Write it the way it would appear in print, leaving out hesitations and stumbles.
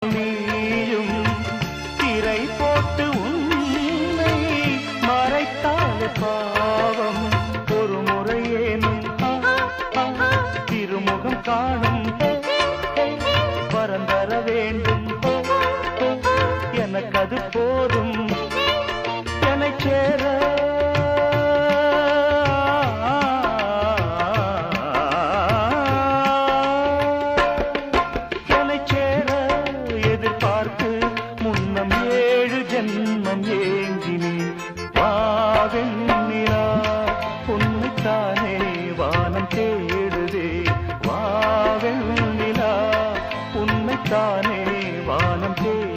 நீயும் திரை போட்டு உன்னை மறைத்தாலே பாவம் ஒரு முறையேனும் திருமுகம் காணும் வரந்தர வேண்டும் எனக்கு அது போதும் என்னை சேர எதிர்பார்த்து முன்னம் 7 ஜென்மம் ஏங்கினேன் வாவெண்ணிலா உன்னைத்தானே வானம் தேடுதே வாவெண்ணிலா உன்னைத்தானே வானம் தேடுதே